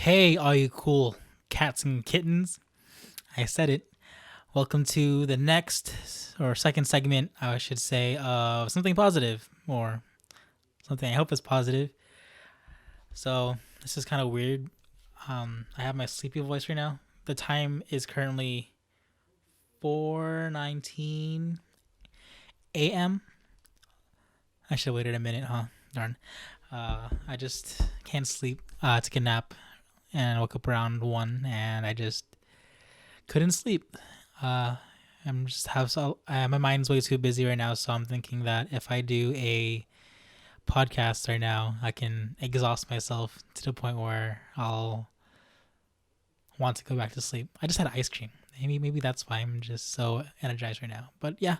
Hey, all you cool cats and kittens. I said it. Welcome to the next or second segment, I should say, of something positive or something I hope is positive. So, this is kind of weird. I have my sleepy voice right now. The time is currently 4:19 a.m. I should have waited a minute, huh? Darn. I just can't sleep. Took a nap and I woke up around 1 and I just couldn't sleep. Uh, I'm just have so my mind's way too busy right now, so I'm thinking that if I do a podcast right now, I can exhaust myself to the point where I'll want to go back to sleep. I just had ice cream. Maybe that's why I'm just so energized right now. But yeah,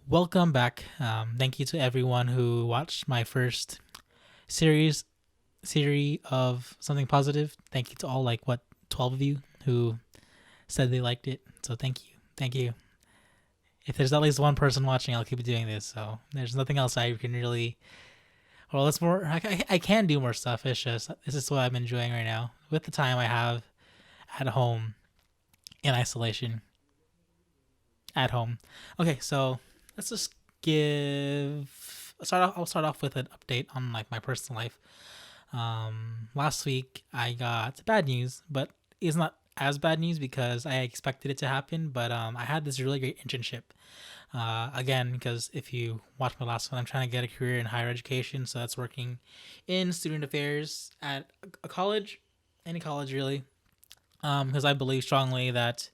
welcome back. Thank you to everyone who watched my first series of something positive. Thank you to all 12 of you who said they liked it. So thank you. If there's at least one person watching, I'll keep doing this. So there's nothing else I can really. Well, it's more. I can do more stuff. It's just this is what I'm enjoying right now with the time I have at home in isolation. At home. Okay, so let's just I'll start off with an update on my personal life. Last week I got bad news, but it's not as bad news because I expected it to happen. But I had this really great internship. Again, because if you watch my last one, I'm trying to get a career in higher education, so that's working in student affairs at a college, any college really. Because I believe strongly that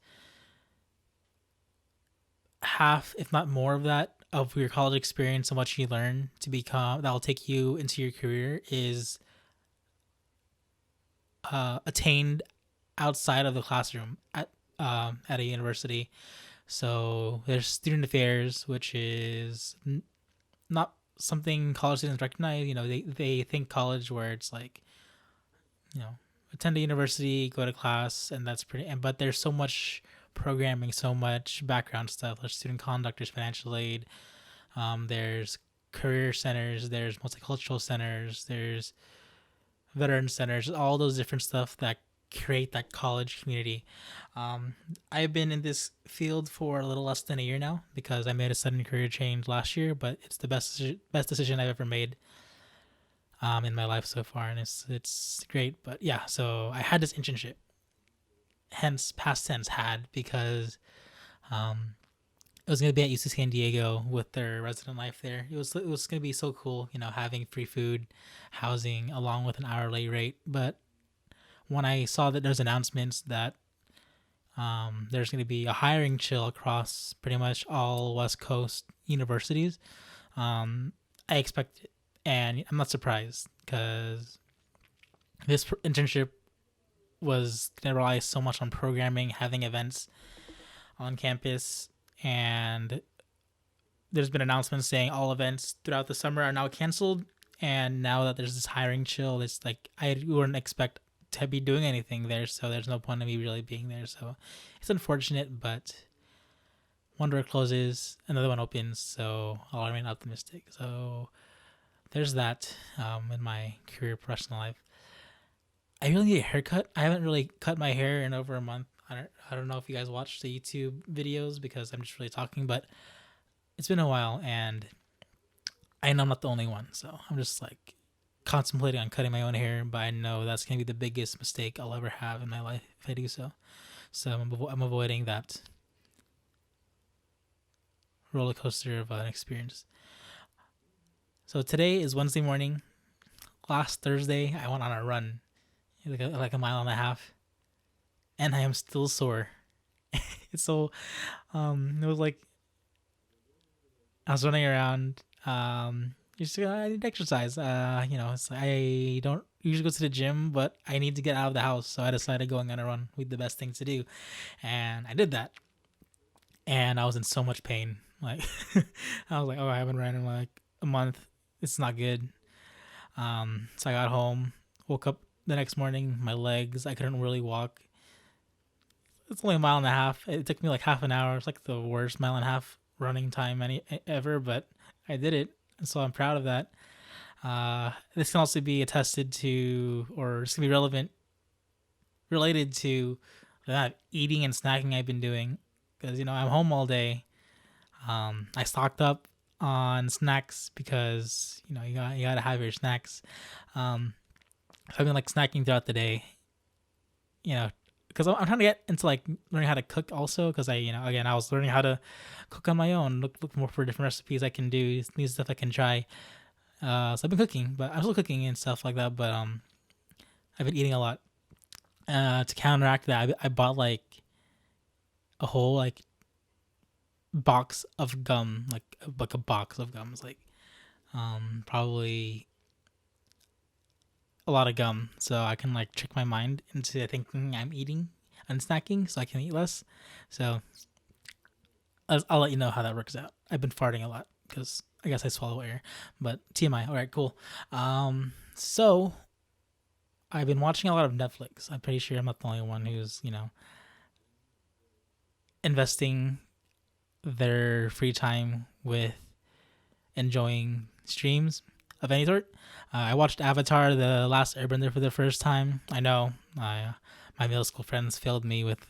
half, if not more, of that of your college experience and what you learn to become that will take you into your career is attained outside of the classroom at a university. So there's student affairs, which is not something college students recognize. They think college where it's like, attend a university, go to class, and that's pretty. But there's so much programming, so much background stuff. There's student conduct, there's financial aid, there's career centers, there's multicultural centers, there's veteran centers, all those different stuff that create that college community. I've been in this field for a little less than a year now because I made a sudden career change last year, but it's the best decision I've ever made in my life so far, and it's great. But yeah, so I had this internship, hence past tense had, because um, it was gonna be at UC San Diego with their resident life there. It was gonna be so cool, having free food, housing, along with an hourly rate. But when I saw that there's announcements that there's going to be a hiring chill across pretty much all West Coast universities, I expect it. And I'm not surprised because this internship was going to rely so much on programming, having events on campus, and there's been announcements saying all events throughout the summer are now canceled. And now that there's this hiring chill, it's like I wouldn't expect to be doing anything there, so there's no point in me really being there. So it's unfortunate, but one door closes, another one opens, so I'll remain optimistic. So there's that in my career professional life. I really need a haircut. I haven't really cut my hair in over a month. I don't know if you guys watch the YouTube videos because I'm just really talking, but it's been a while and I know I'm not the only one. So I'm just contemplating on cutting my own hair, but I know that's going to be the biggest mistake I'll ever have in my life if I do so. So I'm avoiding that roller coaster of an experience. So today is Wednesday morning. Last Thursday, I went on a run, like a mile and a half, and I am still sore. It's so, it was like I was running around. I need exercise. It's like I don't usually go to the gym, but I need to get out of the house, so I decided going on a run would be the best thing to do, and I did that. And I was in so much pain. Like I was like, oh, I haven't ran in like a month. It's not good. So I got home, woke up the next morning, my legs, I couldn't really walk. It's only a mile and a half. It took me like half an hour. It's like the worst mile and a half running time ever, but I did it, and so I'm proud of that. This can also be attested to, or it's gonna be relevant related to that eating and snacking I've been doing, because I'm home all day. I stocked up on snacks because you gotta have your snacks. So I've been like snacking throughout the day, because I'm trying to get into like learning how to cook also, because again I was learning how to cook on my own, look more for different recipes I can do, new stuff I can try. So I've been cooking, but I'm still cooking and stuff like that. But I've been eating a lot. To counteract that, I bought like a whole like box of gum, like a box of gums, like probably a lot of gum, so I can like trick my mind into thinking I'm eating and snacking, so I can eat less. So I'll let you know how that works out. I've been farting a lot because I guess I swallow air, but TMI. All right, cool. So I've been watching a lot of Netflix. I'm pretty sure I'm not the only one who's investing their free time with enjoying streams of any sort. I watched Avatar: The Last Airbender for the first time. I know my middle school friends failed me with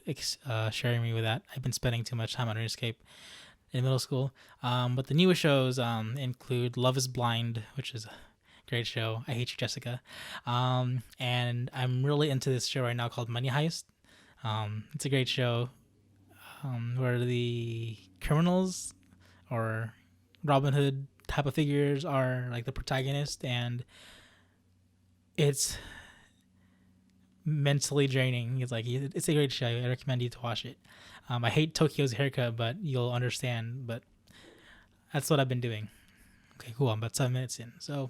sharing me with that. I've been spending too much time on RuneScape in middle school. But the newest shows include Love Is Blind, which is a great show. I Hate You, Jessica. And I'm really into this show right now called Money Heist. It's a great show where the criminals or Robin Hood type of figures are like the protagonist, and it's mentally draining. It's a great show. I recommend you to watch it. I hate Tokyo's haircut, but you'll understand. But that's what I've been doing. Okay, cool. I'm about 7 minutes in. So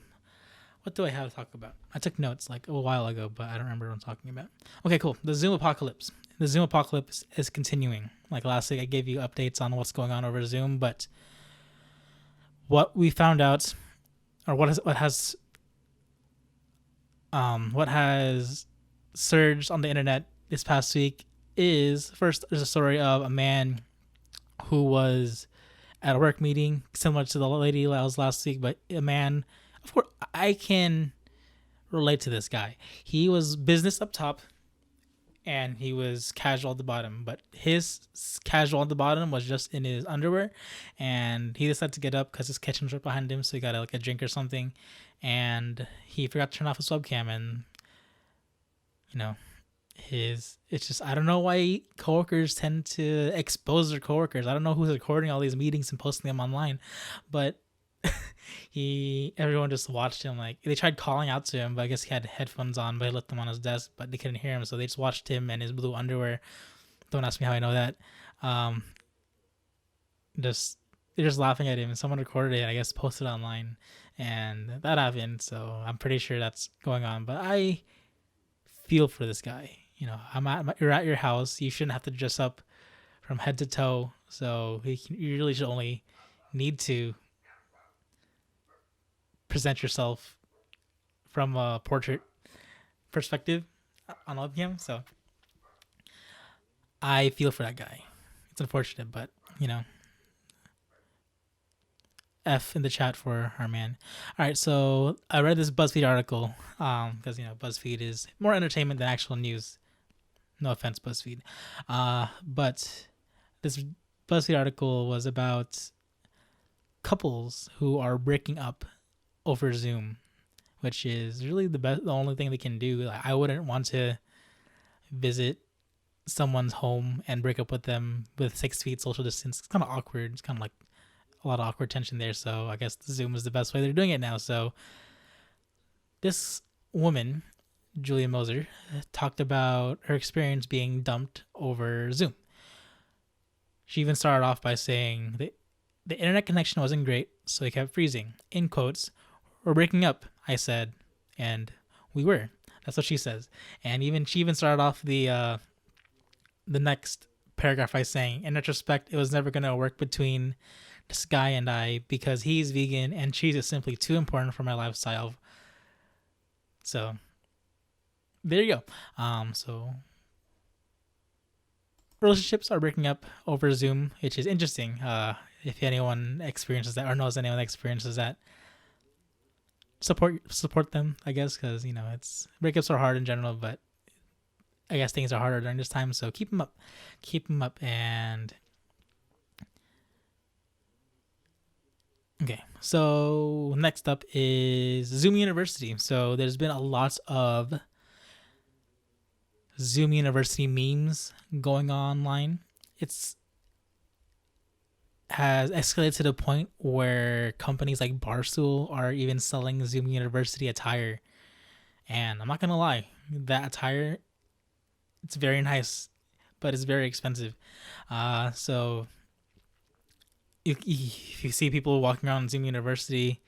what do I have to talk about? I took notes like a while ago, but I don't remember what I'm talking about. Okay, cool. The Zoomapocalypse. The Zoomapocalypse is continuing. Like last week, I gave you updates on what's going on over Zoom, but what we found out, or what has surged on the internet this past week is, first, there's a story of a man who was at a work meeting similar to the lady that was last week, but a man, of course, I can relate to this guy. He was business up top and he was casual at the bottom, but his casual at the bottom was just in his underwear, and he decided to get up because his kitchen's right behind him, so he got like a drink or something, and he forgot to turn off his webcam, and it's just, I don't know why coworkers tend to expose their coworkers. I don't know who's recording all these meetings and posting them online, but everyone just watched him. Like, they tried calling out to him, but I guess he had headphones on, but he left them on his desk, but they couldn't hear him, so they just watched him and his blue underwear. Don't ask me how I know that. They're just laughing at him, and someone recorded it, I guess posted it online, and that happened. So I'm pretty sure that's going on, but I feel for this guy. You're at your house, you shouldn't have to dress up from head to toe, so you really should only need to present yourself from a portrait perspective on webcam. So I feel for that guy. It's unfortunate, but F in the chat for our man. All right, so I read this BuzzFeed article because BuzzFeed is more entertainment than actual news. No offense, BuzzFeed. But this BuzzFeed article was about couples who are breaking up over Zoom, which is really the only thing they can do. Like, I wouldn't want to visit someone's home and break up with them with 6 feet social distance. It's kind of awkward. It's kind of like a lot of awkward tension there. So I guess Zoom is the best way they're doing it now. So this woman, Julia Moser, talked about her experience being dumped over Zoom. She even started off by saying that the internet connection wasn't great, so it kept freezing. In quotes, "We're breaking up," I said, and we were. That's what she says. And she even started off the next paragraph by saying, "In retrospect, it was never going to work between this guy and I because he's vegan and cheese is simply too important for my lifestyle." So there you go. So relationships are breaking up over Zoom, which is interesting. If anyone experiences that or knows anyone that experiences that, support them, I guess, because it's breakups are hard in general, but I guess things are harder during this time, so keep them up. And okay, so next up is Zoom University. So there's been a lot of Zoom University memes going on online. It's has escalated to the point where companies like Barstool are even selling Zoom University attire. And I'm not gonna lie, that attire, it's very nice, but it's very expensive. So if you see people walking around Zoom University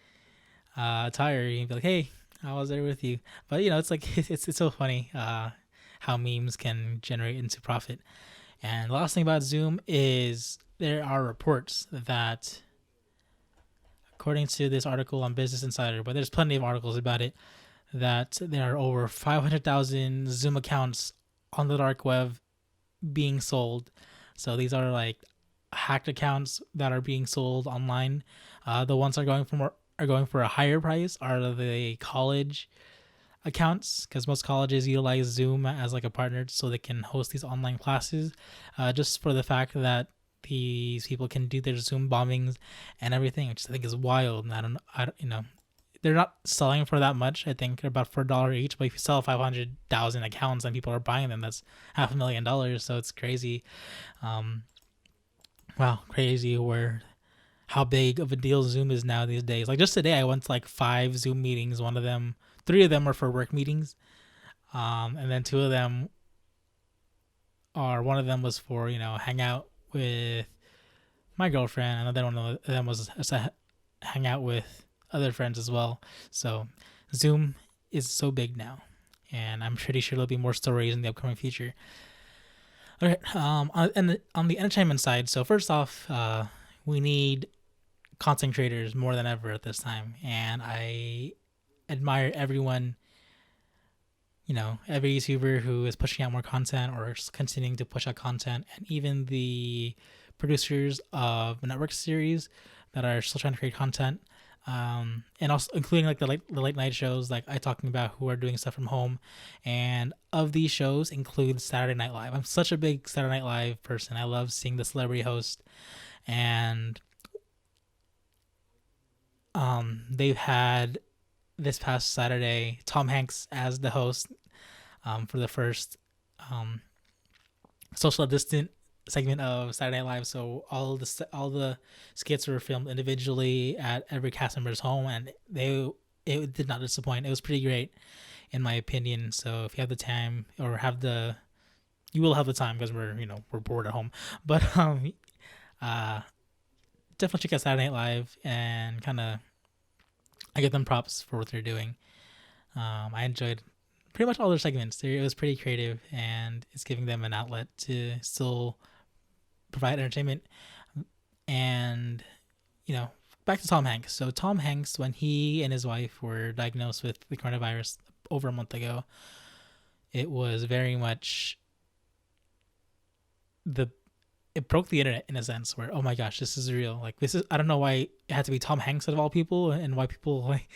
attire, you can be like, "Hey, I was there with you." But it's like it's so funny how memes can generate into profit. And the last thing about Zoom is there are reports that, according to this article on Business Insider, but there's plenty of articles about it, that there are over 500,000 Zoom accounts on the dark web being sold. So these are like hacked accounts that are being sold online. The ones that are going for a higher price are the college accounts, because most colleges utilize Zoom as like a partner so they can host these online classes, just for the fact that these people can do their Zoom bombings and everything, which I think is wild. And I don't, they're not selling for that much. I think they're about for $1 each. But if you sell 500,000 accounts and people are buying them, that's $500,000. So it's crazy. Wow, crazy how big of a deal Zoom is now these days. Like just today, I went to like 5 Zoom meetings. 3 of them are for work meetings, and then 2 of them one of them was for hang out with my girlfriend, and another one of them was to hang out with other friends as well. So Zoom is so big now, and I'm pretty sure there'll be more stories in the upcoming future. Okay, on the entertainment side, so first off, we need content creators more than ever at this time, and I admire everyone, every YouTuber who is pushing out more content or continuing to push out content, and even the producers of network series that are still trying to create content, and also including like the late night shows like I talking about, who are doing stuff from home. And of these shows include Saturday Night Live. I'm such a big Saturday Night Live person. I love seeing the celebrity host, and they've had this past Saturday Tom Hanks as the host for the first social distant segment of Saturday Night Live. So all the skits were filmed individually at every cast member's home, and it did not disappoint. It was pretty great, in my opinion. So if you have the time, or you will have the time, because we're bored at home. But definitely check out Saturday Night Live, and I give them props for what they're doing. I enjoyed pretty much all their segments. It was pretty creative, and it's giving them an outlet to still provide entertainment. And back to Tom Hanks. So Tom Hanks, when he and his wife were diagnosed with the coronavirus over a month ago, it was very much it broke the internet in a sense, where, oh my gosh, this is real. Like, I don't know why it had to be Tom Hanks of all people, and why people like,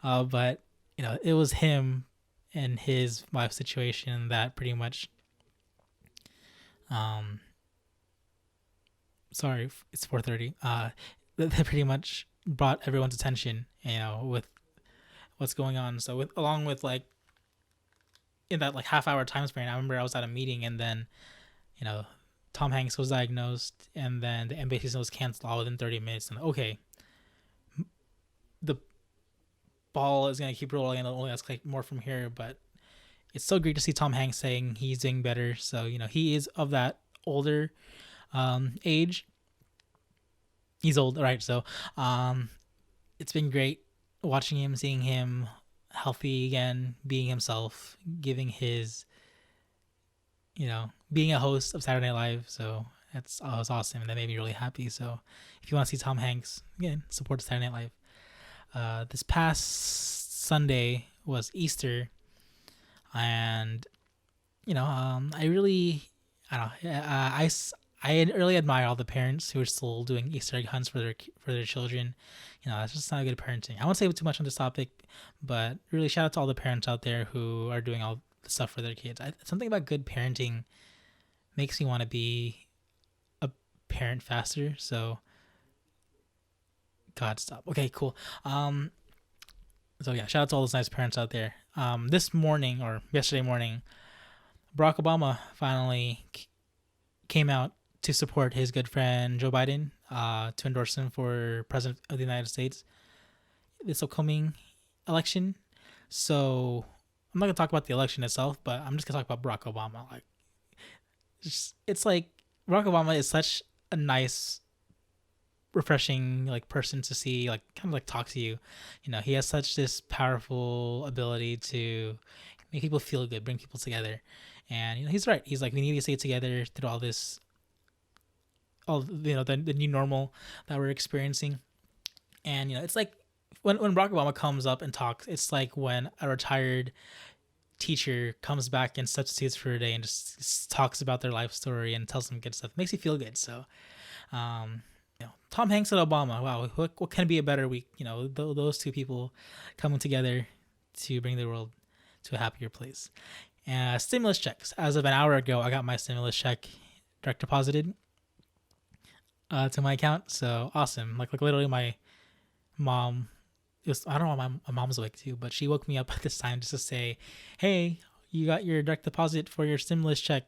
but it was him and his wife situation that pretty much, sorry, it's 4:30. That pretty much brought everyone's attention, with what's going on. So along with like, in that like half-hour time span, I remember I was at a meeting, and then, Tom Hanks was diagnosed, and then the NBA season was canceled all within 30 minutes. And okay, the ball is going to keep rolling, and it'll only escalate more from here. But it's so great to see Tom Hanks saying he's doing better. So, he is of that older age. He's old, right? So it's been great watching him, seeing him healthy again, being himself, giving his, being a host of Saturday Night Live. So that was awesome, and that made me really happy. So if you want to see Tom Hanks, again, support Saturday Night Live. This past Sunday was Easter, and I really, I don't know, I really admire all the parents who are still doing Easter egg hunts for their children. That's just not good parenting. I won't say too much on this topic, but really shout out to all the parents out there who are doing all the stuff for their kids. Something about good parenting makes me want to be a parent faster. So, God, stop. Okay, cool. So yeah, shout out to all those nice parents out there. This morning or yesterday morning, Barack Obama finally came out to support his good friend Joe Biden, to endorse him for president of the United States this upcoming election. So I'm not gonna talk about the election itself, but I'm just gonna talk about Barack Obama. Like, it's like Barack Obama is such a nice, refreshing like person to see, like kind of like talk to you. You know, he has such this powerful ability to make people feel good, bring people together. And you know, he's right. He's like, we need to stay together through all this, all the new normal that we're experiencing. And you know, it's like when Barack Obama comes up and talks, it's like when a retired teacher comes back and substitutes for a day and just talks about their life story and tells them good stuff. It makes you feel good. So, Tom Hanks and Obama. Wow, what can be a better week? You know, those two people coming together to bring the world to a happier place. Stimulus checks. As of an hour ago, I got my stimulus check direct deposited to my account. So awesome. Like literally, my mom. I don't know. My mom's awake too, but she woke me up at this time just to say, "Hey, you got your direct deposit for your stimulus check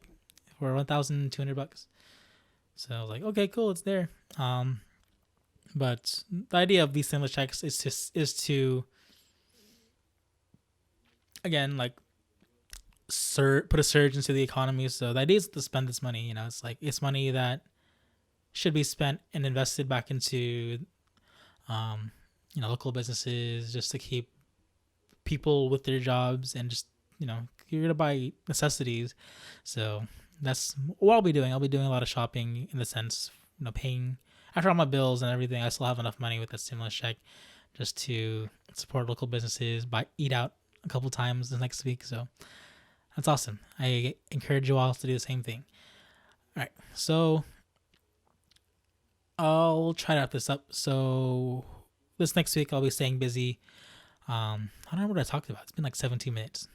for $1,200." So I was like, okay, cool, it's there. But the idea of these stimulus checks is to again like put a surge into the economy. So the idea is to spend this money. You know, it's like it's money that should be spent and invested back into local businesses, just to keep people with their jobs, and just you're gonna buy necessities. So that's what I'll be doing. I'll be doing a lot of shopping in the sense, paying after all my bills and everything. I still have enough money with the stimulus check just to support local businesses, eat out a couple times the next week. So that's awesome. I encourage you all to do the same thing. All right, so I'll try to wrap this up. So this next week I'll be staying busy. I don't know what I talked about. It's been like 17 minutes.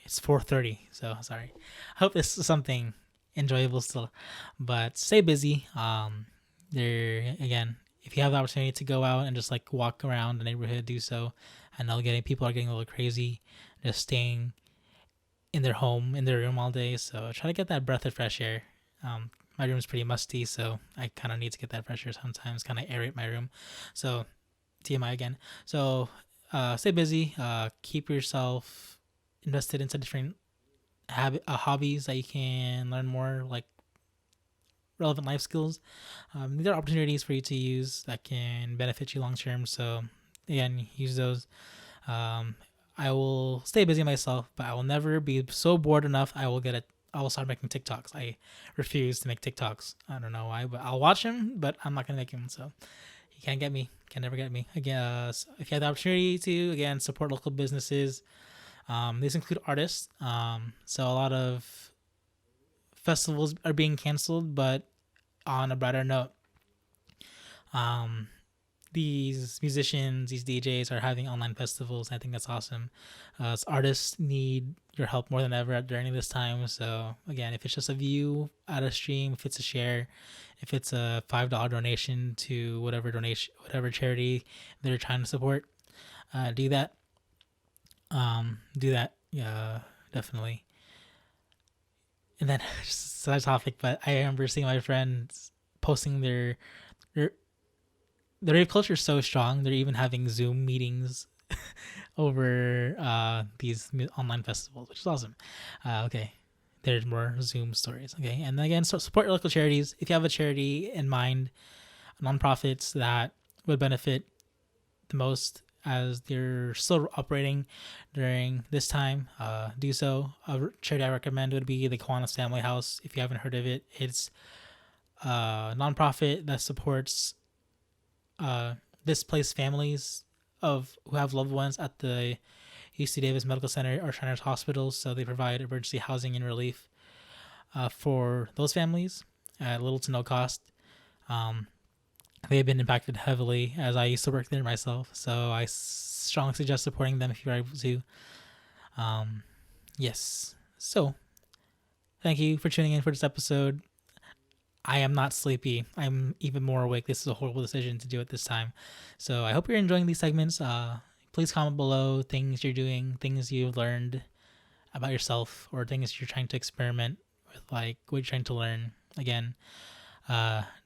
It's 4:30, so sorry. I hope this is something enjoyable still, but stay busy. There again, if you have the opportunity to go out and just like walk around the neighborhood, do so. I know people are getting a little crazy, just staying in their room all day. So try to get that breath of fresh air. My room's pretty musty, so I kind of need to get that fresh air sometimes, kind of aerate my room. So TMI again. So stay busy. Keep yourself invested into different hobbies that you can learn more, like relevant life skills. These are opportunities for you to use that can benefit you long term. So again, use those. I will stay busy myself, but I will never be so bored enough. I will start making TikToks. I refuse to make TikToks. I don't know why, but I'll watch them, but I'm not gonna make them. So you can't get me. Can never get me. Again, if you have the opportunity to, again, support local businesses. These include artists. So a lot of festivals are being canceled, but on a brighter note, these musicians, these DJs are having online festivals. I think that's awesome. Artists need your help more than ever during this time. So again, if it's just a view at a stream, if it's a share, if it's a $5 donation to whatever charity they're trying to support, do that. Yeah, definitely. And then just side topic, but I remember seeing my friends posting their the rave culture is so strong. They're even having Zoom meetings over these online festivals, which is awesome. Okay, there's more Zoom stories. Okay, and again, so support your local charities. If you have a charity in mind, nonprofits that would benefit the most as they're still operating during this time, do so. A charity I recommend would be the Kiwanis Family House. If you haven't heard of it, it's a nonprofit that supports displaced families who have loved ones at the UC Davis Medical Center or Shriners Hospitals. So they provide emergency housing and relief for those families at little to no cost. They've been impacted heavily, as I used to work there myself. So I strongly suggest supporting them if you're able to. Yes. So, thank you for tuning in for this episode. I am not sleepy. I'm even more awake. This is a horrible decision to do it this time. So, I hope you're enjoying these segments. Please comment below things you're doing, things you've learned about yourself, or things you're trying to experiment with, like what you're trying to learn again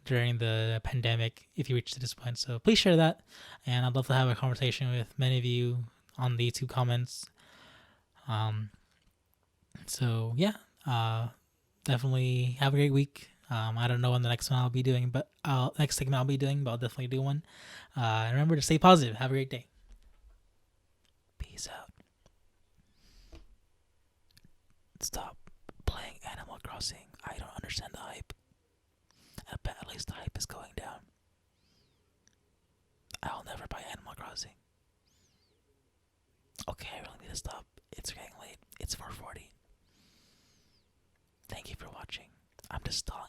during the pandemic if you reach to this point. So please share that, and I'd love to have a conversation with many of you on the YouTube comments. So yeah, definitely have a great week. I don't know when the next one I'll be doing, but next segment I'll be doing, but I'll definitely do one. Remember to stay positive. Have a great day. Peace out. Stop playing Animal Crossing. I don't understand the hype. At least the hype is going down. I'll never buy Animal Crossing. Okay, I really need to stop. It's getting late. It's 4:40. Thank you for watching. I'm just stalling.